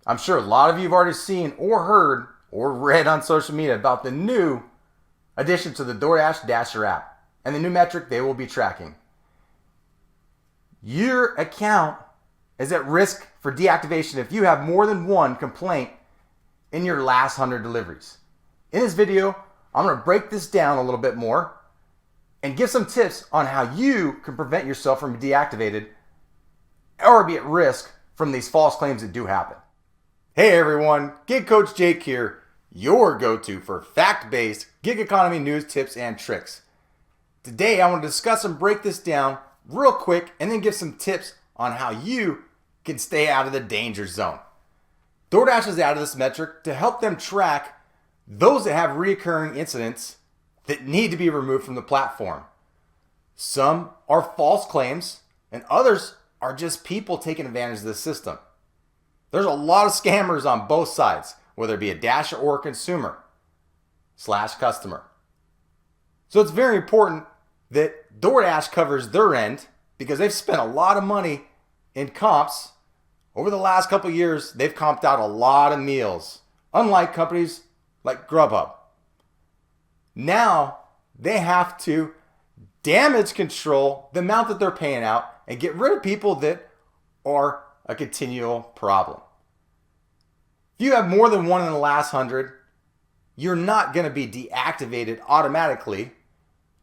I'm sure a lot of you have already seen or heard or read on social media about the new addition to the DoorDash Dasher app and the new metric they will be tracking. Your account is at risk for deactivation if you have more than one complaint in your last 100 deliveries. In this video, I'm going to break this down a little bit more and give some tips on how you can prevent yourself from being deactivated or be at risk from these false claims that do happen. Hey everyone, Gig Coach Jake here, your go-to for fact-based gig economy news, tips, and tricks. Today I want to discuss and break this down real quick and then give some tips on how you can stay out of the danger zone. DoorDash has added this metric to help them track those that have recurring incidents that need to be removed from the platform. Some are false claims and others are just people taking advantage of the system. There's a lot of scammers on both sides, whether it be a dasher or a consumer/customer. So it's very important that DoorDash covers their end because they've spent a lot of money in comps. Over the last couple of years, they've comped out a lot of meals, unlike companies like Grubhub. Now they have to damage control the amount that they're paying out and get rid of people that are a continual problem. If you have more than one in the last 100, you're not going to be deactivated automatically.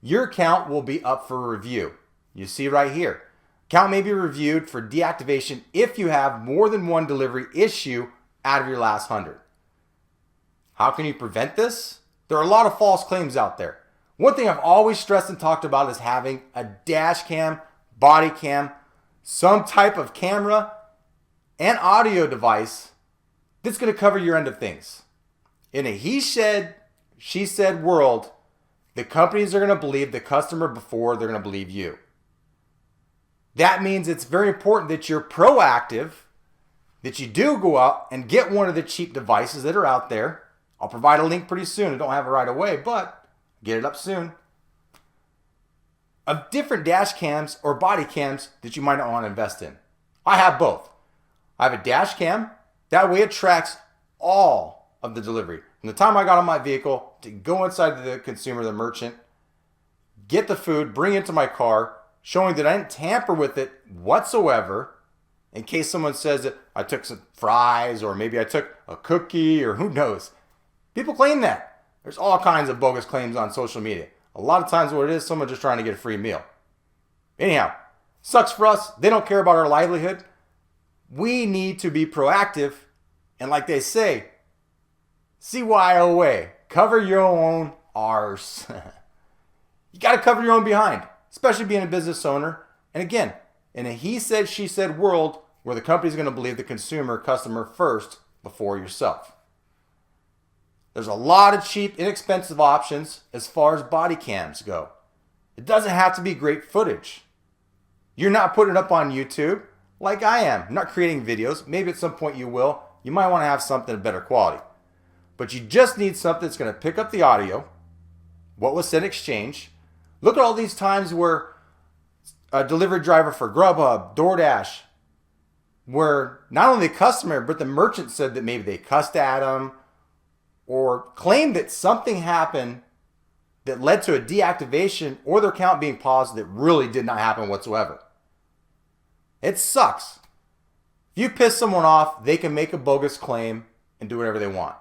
Your account will be up for review. You see right here. Account may be reviewed for deactivation if you have more than one delivery issue out of your last 100. How can you prevent this? There are a lot of false claims out there. One thing I've always stressed and talked about is having a dash cam, body cam, some type of camera and audio device that's going to cover your end of things. In a he said, she said world, the companies are going to believe the customer before they're going to believe you. That means it's very important that you're proactive, that you do go out and get one of the cheap devices that are out there. I'll provide a link pretty soon. I don't have it right away, but get it up soon. Of different dash cams or body cams that you might not want to invest in. I have both. I have a dash cam. That way it tracks all of the delivery. From the time I got on my vehicle to go inside the consumer, the merchant, get the food, bring it to my car, showing that I didn't tamper with it whatsoever in case someone says that I took some fries or maybe I took a cookie or who knows. People claim that. There's all kinds of bogus claims on social media. A lot of times what it is, someone just trying to get a free meal. Anyhow, sucks for us. They don't care about our livelihood. We need to be proactive. And like they say, CYOA, cover your own arse. You got to cover your own behind, especially being a business owner. And again, in a he said, she said world where the company's going to believe the consumer, customer first before yourself. There's a lot of cheap, inexpensive options as far as body cams go. It doesn't have to be great footage. You're not putting it up on YouTube like I am. I'm not creating videos. Maybe at some point you will. You might want to have something of better quality. But you just need something that's going to pick up the audio, what was said in exchange. Look at all these times where a delivery driver for Grubhub, DoorDash, where not only the customer, but the merchant said that maybe they cussed at them or claimed that something happened that led to a deactivation or their account being paused that really did not happen whatsoever. It sucks. If you piss someone off, they can make a bogus claim and do whatever they want,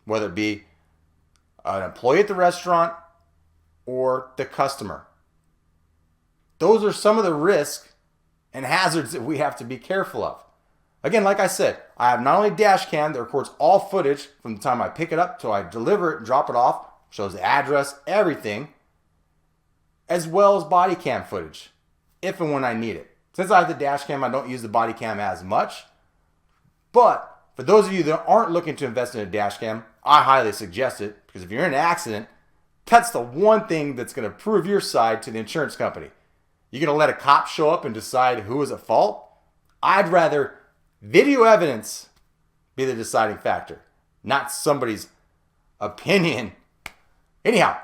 whether it be an employee at the restaurant or the customer. Those are some of the risks and hazards that we have to be careful of. Again, like I said, I have not only a dash cam that records all footage from the time I pick it up till I deliver it and drop it off, shows the address, everything, as well as body cam footage, if and when I need it. Since I have the dash cam, I don't use the body cam as much. But for those of you that aren't looking to invest in a dash cam, I highly suggest it because if you're in an accident, that's the one thing that's going to prove your side to the insurance company. You're going to let a cop show up and decide who is at fault? I'd rather video evidence be the deciding factor, not somebody's opinion. Anyhow,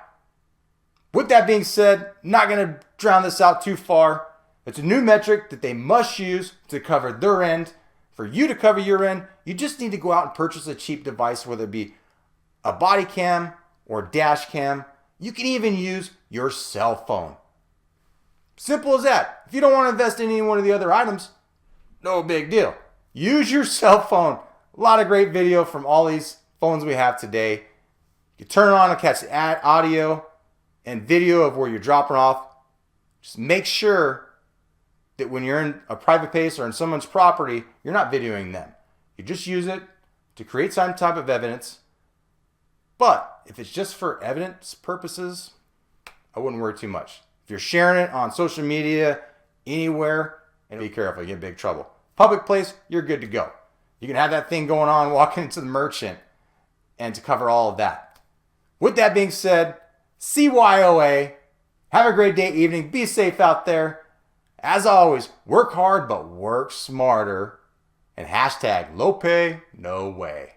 with that being said, not going to drown this out too far. It's a new metric that they must use to cover their end For you to cover your end, you just need to go out and purchase a cheap device, whether it be a body cam or dash cam. You can even use your cell phone. Simple as that. If you don't want to invest in any one of the other items, no big deal. Use your cell phone. A lot of great video from all these phones we have today. You turn it on and catch the audio and video of where you're dropping off. Just make sure that when you're in a private place or in someone's property, you're not videoing them. You just use it to create some type of evidence. But if it's just for evidence purposes, I wouldn't worry too much. If you're sharing it on social media, anywhere, and be careful, you get in big trouble. Public place, you're good to go. You can have that thing going on, walking into the merchant, and to cover all of that. With that being said, CYOA, have a great day, evening. Be safe out there. As always, work hard, but work smarter. And hashtag low pay, no way.